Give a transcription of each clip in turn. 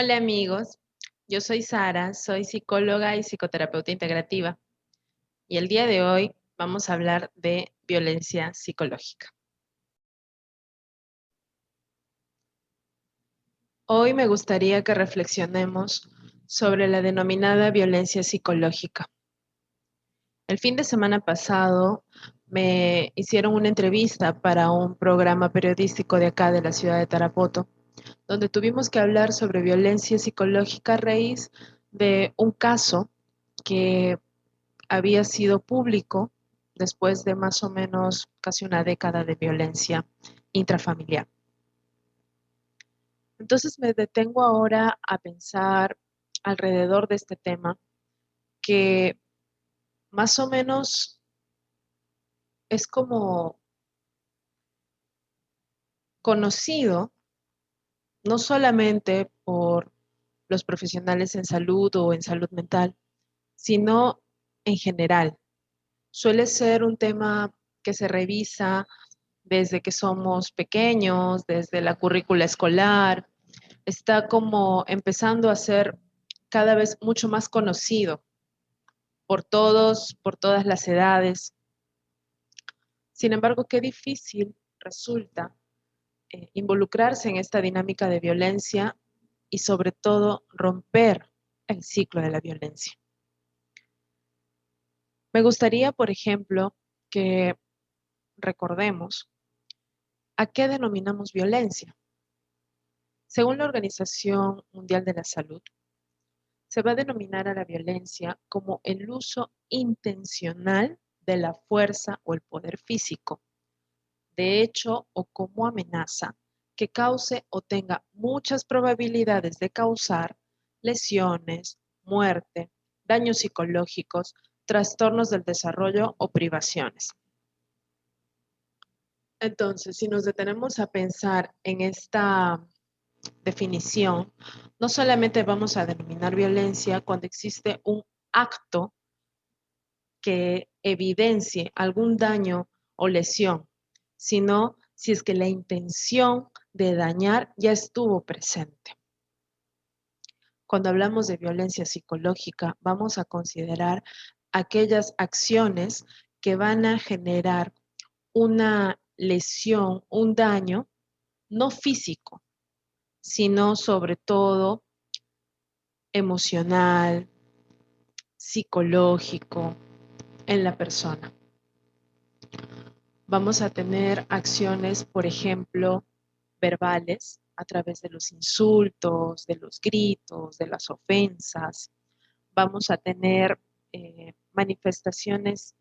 Hola amigos, yo soy Sara, soy psicóloga y psicoterapeuta integrativa y el día de hoy vamos a hablar de violencia psicológica. Hoy me gustaría que reflexionemos sobre la denominada violencia psicológica. El fin de semana pasado me hicieron una entrevista para un programa periodístico de acá de la ciudad de Tarapoto, donde tuvimos que hablar sobre violencia psicológica a raíz de un caso que había sido público después de más o menos casi una década de violencia intrafamiliar. Entonces me detengo ahora a pensar alrededor de este tema que más o menos es como conocido no solamente por los profesionales en salud o en salud mental, sino en general. Suele ser un tema que se revisa desde que somos pequeños, desde la currícula escolar, está como empezando a ser cada vez mucho más conocido por todos, por todas las edades. Sin embargo, qué difícil resulta involucrarse en esta dinámica de violencia y sobre todo romper el ciclo de la violencia. Me gustaría, por ejemplo, que recordemos a qué denominamos violencia. Según la Organización Mundial de la Salud, se va a denominar a la violencia como el uso intencional de la fuerza o el poder físico, de hecho o como amenaza, que cause o tenga muchas probabilidades de causar lesiones, muerte, daños psicológicos, trastornos del desarrollo o privaciones. Entonces, si nos detenemos a pensar en esta definición, no solamente vamos a denominar violencia cuando existe un acto que evidencie algún daño o lesión, sino si es que la intención de dañar ya estuvo presente. Cuando hablamos de violencia psicológica, vamos a considerar aquellas acciones que van a generar una lesión, un daño, no físico, sino sobre todo emocional, psicológico en la persona. Vamos a tener acciones, por ejemplo, verbales a través de los insultos, de los gritos, de las ofensas. Vamos a tener manifestaciones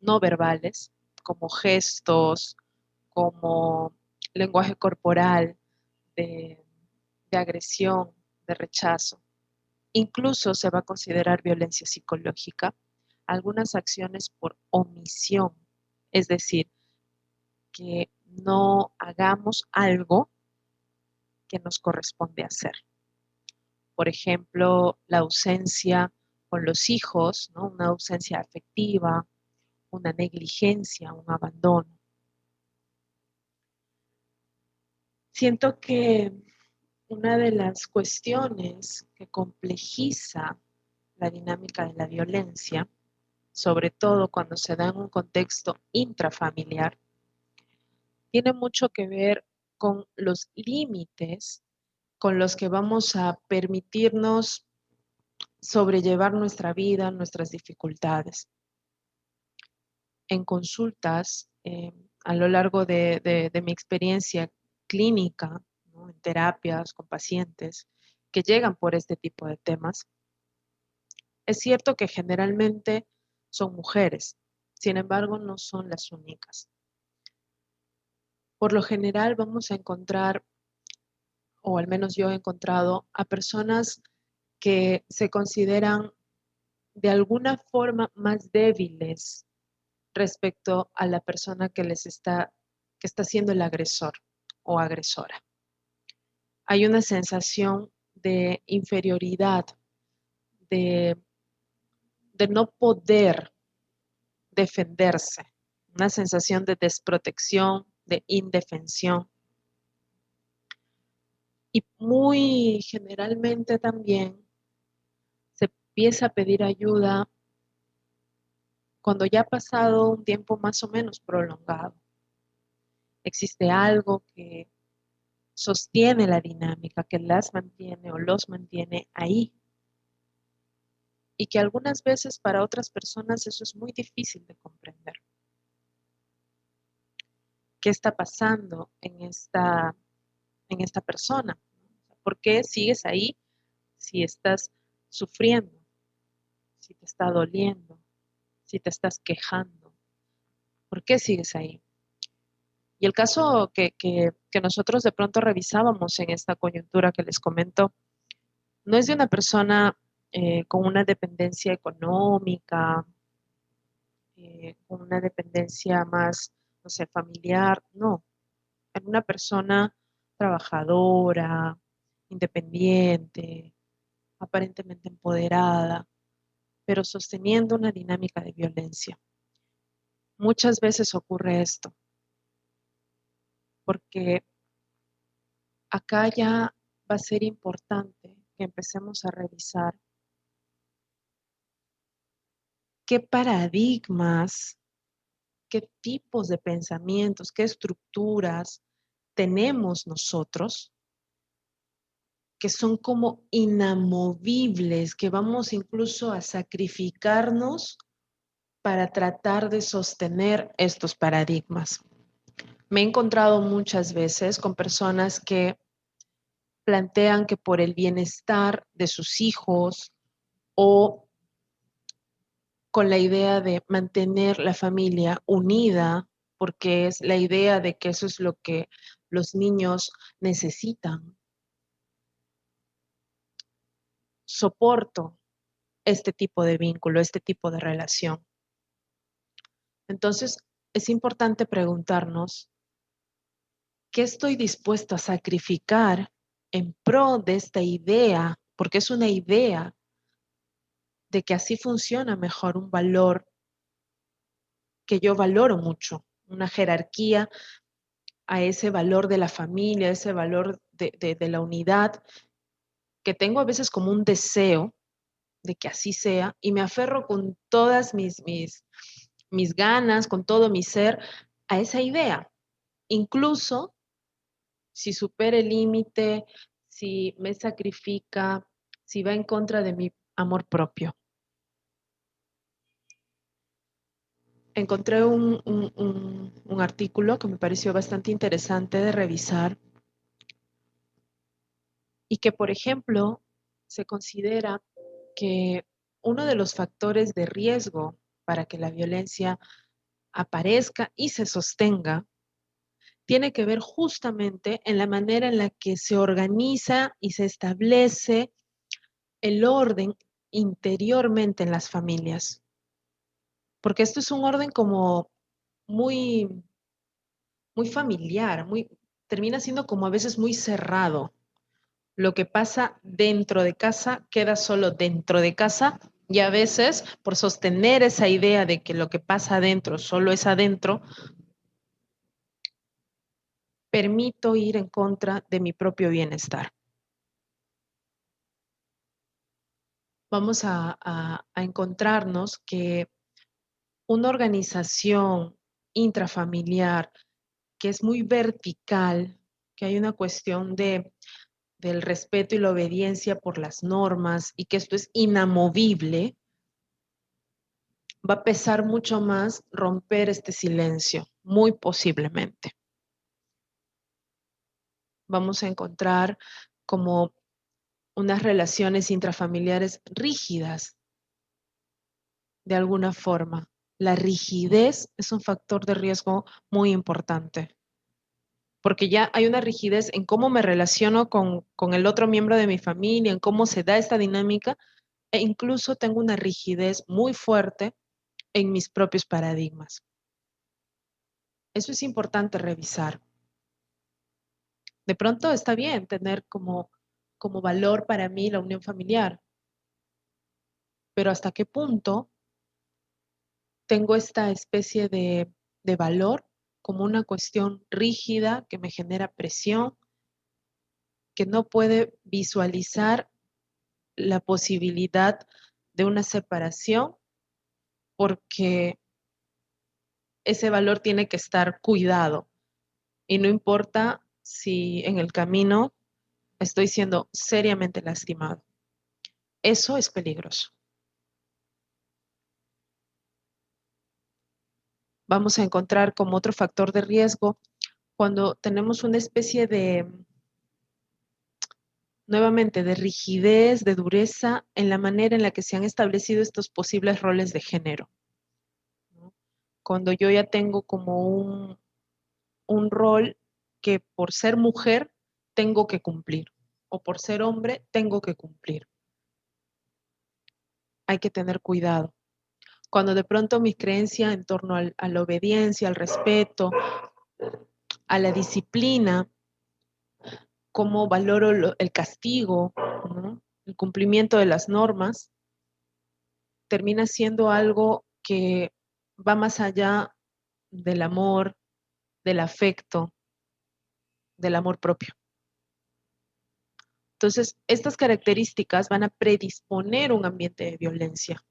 no verbales, como gestos, como lenguaje corporal de, de agresión, de rechazo. Incluso se va a considerar violencia psicológica algunas acciones por omisión, es decir, que no hagamos algo que nos corresponde hacer. Por ejemplo, la ausencia con los hijos, ¿no? Una ausencia afectiva, una negligencia, un abandono. Siento que una de las cuestiones que complejiza la dinámica de la violencia, sobre todo cuando se da en un contexto intrafamiliar, tiene mucho que ver con los límites con los que vamos a permitirnos sobrellevar nuestra vida, nuestras dificultades. En consultas, a lo largo de mi experiencia clínica, ¿no? En terapias con pacientes que llegan por este tipo de temas, es cierto que generalmente son mujeres, sin embargo no son las únicas. Por lo general vamos a encontrar, o al menos yo he encontrado, a personas que se consideran de alguna forma más débiles respecto a la persona que está siendo el agresor o agresora. Hay una sensación de inferioridad, de, de no poder defenderse, una sensación de desprotección, de indefensión. Y muy generalmente también se empieza a pedir ayuda cuando ya ha pasado un tiempo más o menos prolongado. Existe algo que sostiene la dinámica, que las mantiene o los mantiene ahí. Y que algunas veces para otras personas eso es muy difícil de comprender. ¿Qué está pasando en esta persona? ¿Por qué sigues ahí si estás sufriendo, si te está doliendo, si te estás quejando? ¿Por qué sigues ahí? Y el caso que nosotros de pronto revisábamos en esta coyuntura que les comento, no es de una persona con una dependencia económica, con una dependencia más, no sé, familiar, no. En una persona trabajadora, independiente, aparentemente empoderada, pero sosteniendo una dinámica de violencia. Muchas veces ocurre esto, porque acá ya va a ser importante que empecemos a revisar qué paradigmas, qué tipos de pensamientos, qué estructuras tenemos nosotros que son como inamovibles, que vamos incluso a sacrificarnos para tratar de sostener estos paradigmas. Me he encontrado muchas veces con personas que plantean que por el bienestar de sus hijos o con la idea de mantener la familia unida, porque es la idea de que eso es lo que los niños necesitan. Soporto este tipo de vínculo, este tipo de relación. Entonces, es importante preguntarnos, ¿qué estoy dispuesto a sacrificar en pro de esta idea? Porque es una idea de que así funciona mejor un valor que yo valoro mucho, una jerarquía a ese valor de la familia, a ese valor de la unidad, que tengo a veces como un deseo de que así sea y me aferro con todas mis ganas, con todo mi ser a esa idea. Incluso si supera el límite, si me sacrifica, si va en contra de mi amor propio. Encontré un artículo que me pareció bastante interesante de revisar y que, por ejemplo, se considera que uno de los factores de riesgo para que la violencia aparezca y se sostenga tiene que ver justamente en la manera en la que se organiza y se establece el orden interiormente en las familias. Porque esto es un orden como muy, muy familiar, termina siendo como a veces muy cerrado. Lo que pasa dentro de casa queda solo dentro de casa y a veces por sostener esa idea de que lo que pasa adentro solo es adentro, permito ir en contra de mi propio bienestar. Vamos a encontrarnos que una organización intrafamiliar que es muy vertical, que hay una cuestión del respeto y la obediencia por las normas y que esto es inamovible, va a pesar mucho más romper este silencio, muy posiblemente. Vamos a encontrar como unas relaciones intrafamiliares rígidas, de alguna forma. La rigidez es un factor de riesgo muy importante, porque ya hay una rigidez en cómo me relaciono con el otro miembro de mi familia, en cómo se da esta dinámica, e incluso tengo una rigidez muy fuerte en mis propios paradigmas. Eso es importante revisar. De pronto está bien tener como valor para mí la unión familiar, pero ¿hasta qué punto tengo esta especie de valor como una cuestión rígida que me genera presión que no puede visualizar la posibilidad de una separación porque ese valor tiene que estar cuidado y no importa si en el camino estoy siendo seriamente lastimado. Eso es peligroso. Vamos a encontrar como otro factor de riesgo cuando tenemos una especie de, nuevamente, de rigidez, de dureza en la manera en la que se han establecido estos posibles roles de género, ¿no? Cuando yo ya tengo como un rol que por ser mujer tengo que cumplir o por ser hombre tengo que cumplir. Hay que tener cuidado. Cuando de pronto mi creencia en torno a la obediencia, al respeto, a la disciplina, cómo valoro el castigo, ¿no? El cumplimiento de las normas, termina siendo algo que va más allá del amor, del afecto, del amor propio. Entonces, estas características van a predisponer un ambiente de violencia.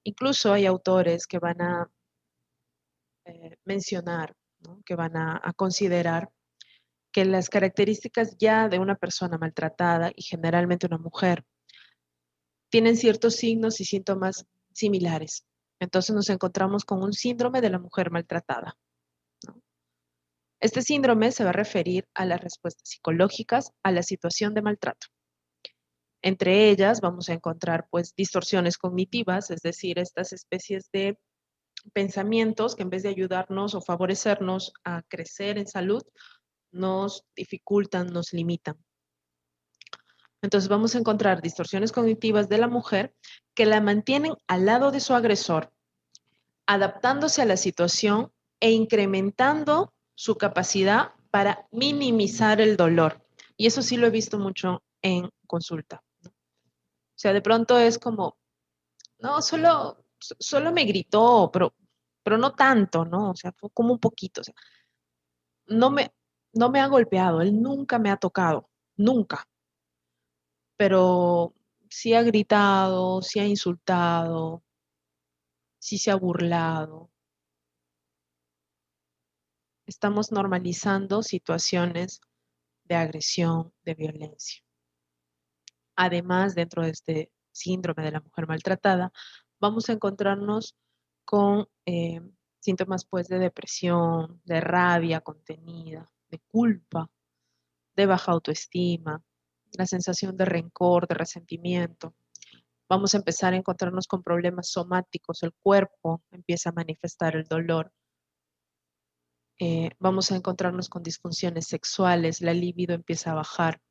Incluso hay autores que van a mencionar, ¿no? Que van a considerar que las características ya de una persona maltratada y generalmente una mujer tienen ciertos signos y síntomas similares. Entonces nos encontramos con un síndrome de la mujer maltratada, ¿no? Este síndrome se va a referir a las respuestas psicológicas a la situación de maltrato. Entre ellas vamos a encontrar pues distorsiones cognitivas, es decir, estas especies de pensamientos que en vez de ayudarnos o favorecernos a crecer en salud, nos dificultan, nos limitan. Entonces vamos a encontrar distorsiones cognitivas de la mujer que la mantienen al lado de su agresor, adaptándose a la situación e incrementando su capacidad para minimizar el dolor. Y eso sí lo he visto mucho en consulta. O sea, de pronto es como, no, solo me gritó, pero no tanto, ¿no? O sea, fue como un poquito. O sea, no me, no me ha golpeado, él nunca me ha tocado, nunca. Pero sí ha gritado, sí ha insultado, sí se ha burlado. Estamos normalizando situaciones de agresión, de violencia. Además, dentro de este síndrome de la mujer maltratada, vamos a encontrarnos con síntomas pues de depresión, de rabia contenida, de culpa, de baja autoestima, la sensación de rencor, de resentimiento. Vamos a empezar a encontrarnos con problemas somáticos, el cuerpo empieza a manifestar el dolor. Vamos a encontrarnos con disfunciones sexuales, la libido empieza a bajar,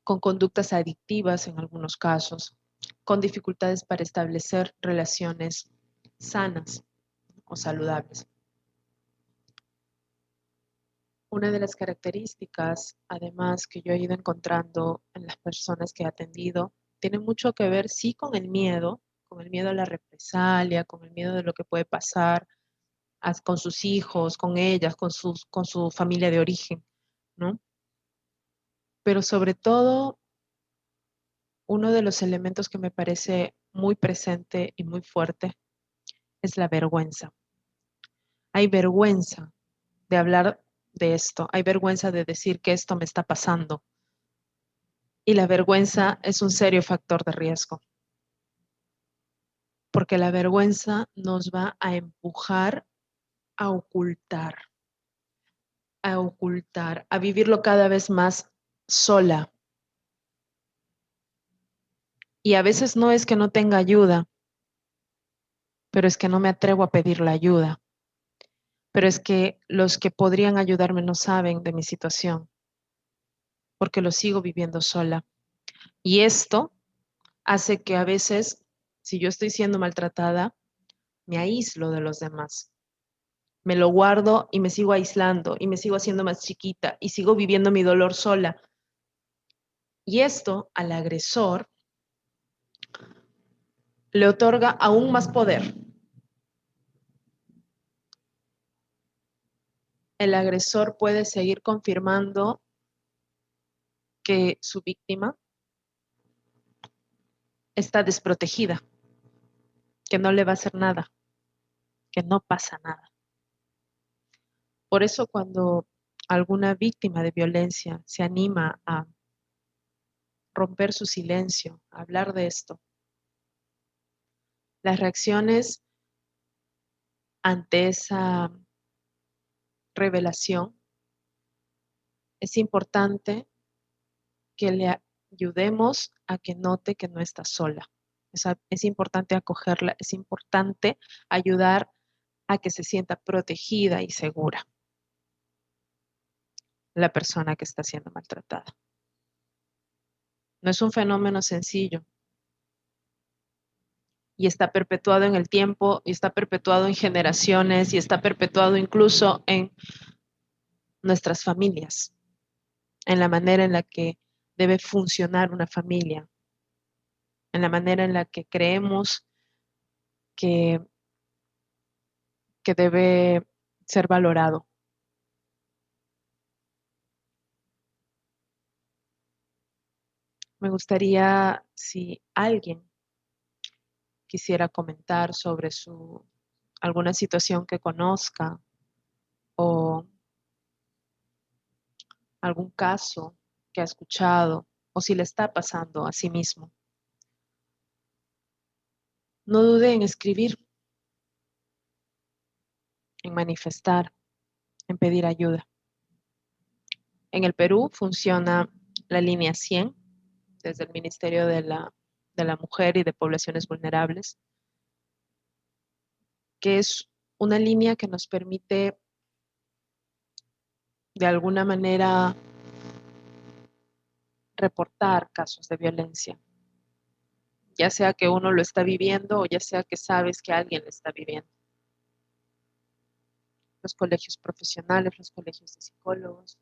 con conductas adictivas en algunos casos, con dificultades para establecer relaciones sanas o saludables. Una de las características, además, que yo he ido encontrando en las personas que he atendido, tiene mucho que ver, sí, con el miedo a la represalia, con el miedo de lo que puede pasar con sus hijos, con ellas, con su familia de origen, ¿no? Pero sobre todo, uno de los elementos que me parece muy presente y muy fuerte es la vergüenza. Hay vergüenza de hablar de esto, hay vergüenza de decir que esto me está pasando. Y la vergüenza es un serio factor de riesgo, porque la vergüenza nos va a empujar a ocultar, a vivirlo cada vez más sola. Y a veces no es que no tenga ayuda, pero es que no me atrevo a pedir la ayuda. Pero es que los que podrían ayudarme no saben de mi situación, porque lo sigo viviendo sola. Y esto hace que a veces, si yo estoy siendo maltratada, me aíslo de los demás. Me lo guardo y me sigo aislando y me sigo haciendo más chiquita y sigo viviendo mi dolor sola. Y esto al agresor le otorga aún más poder. el agresor puede seguir confirmando que su víctima está desprotegida, que no le va a hacer nada, que no pasa nada. Por eso cuando alguna víctima de violencia se anima a romper su silencio, a hablar de esto, las reacciones ante esa revelación, es importante que le ayudemos a que note que no está sola. Es importante acogerla, es importante ayudar a que se sienta protegida y segura la persona que está siendo maltratada. No es un fenómeno sencillo y está perpetuado en el tiempo y está perpetuado en generaciones y está perpetuado incluso en nuestras familias, en la manera en la que debe funcionar una familia, en la manera en la que creemos que debe ser valorado. Me gustaría si alguien quisiera comentar sobre alguna situación que conozca o algún caso que ha escuchado o si le está pasando a sí mismo. No dude en escribir, en manifestar, en pedir ayuda. En el Perú funciona la línea 100 desde el Ministerio de la Mujer y de Poblaciones Vulnerables, que es una línea que nos permite de alguna manera reportar casos de violencia, ya sea que uno lo está viviendo o ya sea que sabes que alguien lo está viviendo. Los colegios profesionales, los colegios de psicólogos,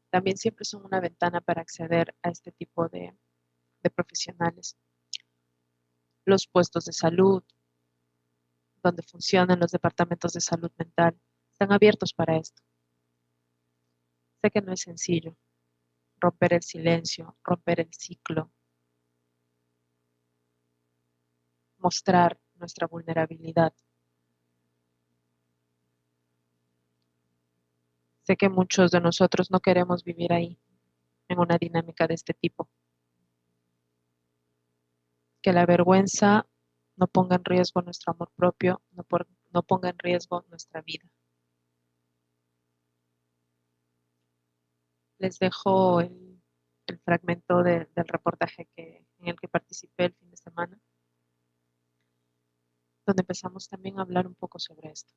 también siempre son una ventana para acceder a este tipo de profesionales. Los puestos de salud, donde funcionan los departamentos de salud mental, están abiertos para esto. Sé que no es sencillo romper el silencio, romper el ciclo, mostrar nuestra vulnerabilidad. Sé que muchos de nosotros no queremos vivir ahí, en una dinámica de este tipo. Que la vergüenza no ponga en riesgo nuestro amor propio, no ponga en riesgo nuestra vida. Les dejo el fragmento del reportaje en el que participé el fin de semana, donde empezamos también a hablar un poco sobre esto.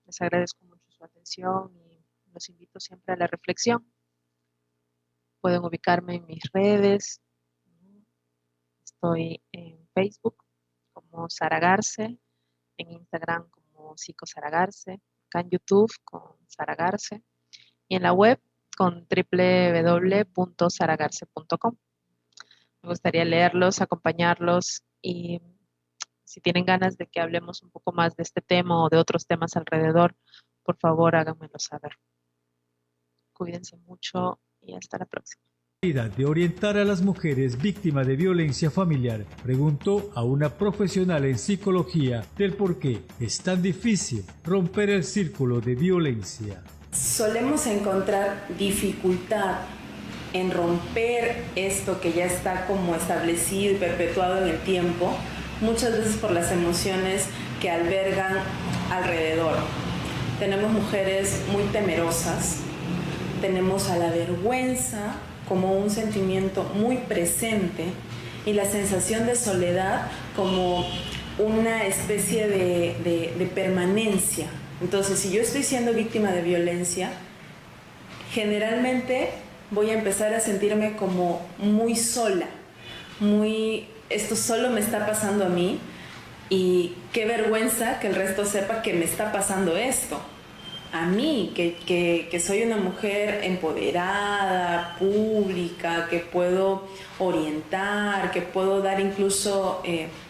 Les agradezco mucho su atención y los invito siempre a la reflexión. Pueden ubicarme en mis redes. Estoy en Facebook como Sara Garce, en Instagram como Psico Sara Garce, acá en YouTube con Sara Garce y en la web con www.saragarce.com. Me gustaría leerlos, acompañarlos y si tienen ganas de que hablemos un poco más de este tema o de otros temas alrededor, por favor háganmelo saber. Cuídense mucho y hasta la próxima. De orientar a las mujeres víctimas de violencia familiar, preguntó a una profesional en psicología del por qué es tan difícil romper el círculo de violencia. Solemos encontrar dificultad en romper esto que ya está como establecido y perpetuado en el tiempo, muchas veces por las emociones que albergan alrededor. Tenemos mujeres muy temerosas, tenemos a la vergüenza como un sentimiento muy presente y la sensación de soledad como una especie de permanencia. Entonces, si yo estoy siendo víctima de violencia, generalmente voy a empezar a sentirme como muy sola, esto solo me está pasando a mí y qué vergüenza que el resto sepa que me está pasando esto. A mí, que soy una mujer empoderada, pública, que puedo orientar, que puedo dar incluso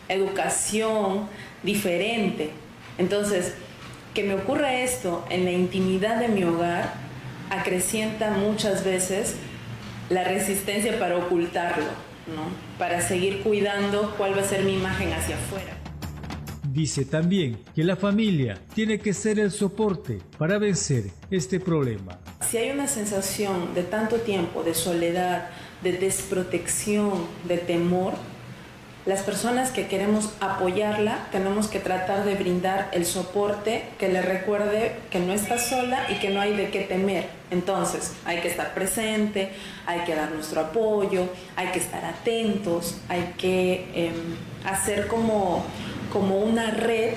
educación diferente. Entonces, Que me ocurra esto en la intimidad de mi hogar acrecienta muchas veces la resistencia para ocultarlo, ¿no? Para seguir cuidando cuál va a ser mi imagen hacia afuera. Dice también que la familia tiene que ser el soporte para vencer este problema. Si hay una sensación de tanto tiempo, de soledad, de desprotección, de temor, las personas que queremos apoyarla tenemos que tratar de brindar el soporte que le recuerde que no está sola y que no hay de qué temer. Entonces, hay que estar presente, hay que dar nuestro apoyo, hay que estar atentos, hay que hacer como una red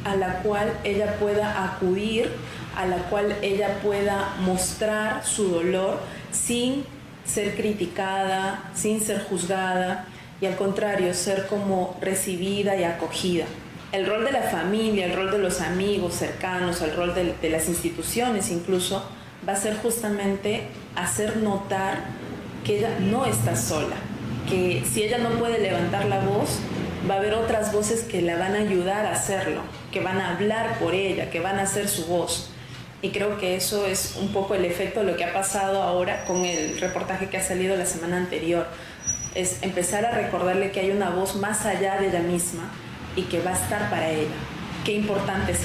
a la cual ella pueda acudir, a la cual ella pueda mostrar su dolor sin ser criticada, sin ser juzgada, y al contrario, ser como recibida y acogida. El rol de la familia, el rol de los amigos cercanos, el rol de las instituciones incluso, va a ser justamente hacer notar que ella no está sola, que si ella no puede levantar la voz, va a haber otras voces que la van a ayudar a hacerlo, que van a hablar por ella, que van a hacer su voz. Y creo que eso es un poco el efecto de lo que ha pasado ahora con el reportaje que ha salido la semana anterior. Es empezar a recordarle que hay una voz más allá de ella misma y que va a estar para ella. Qué importante es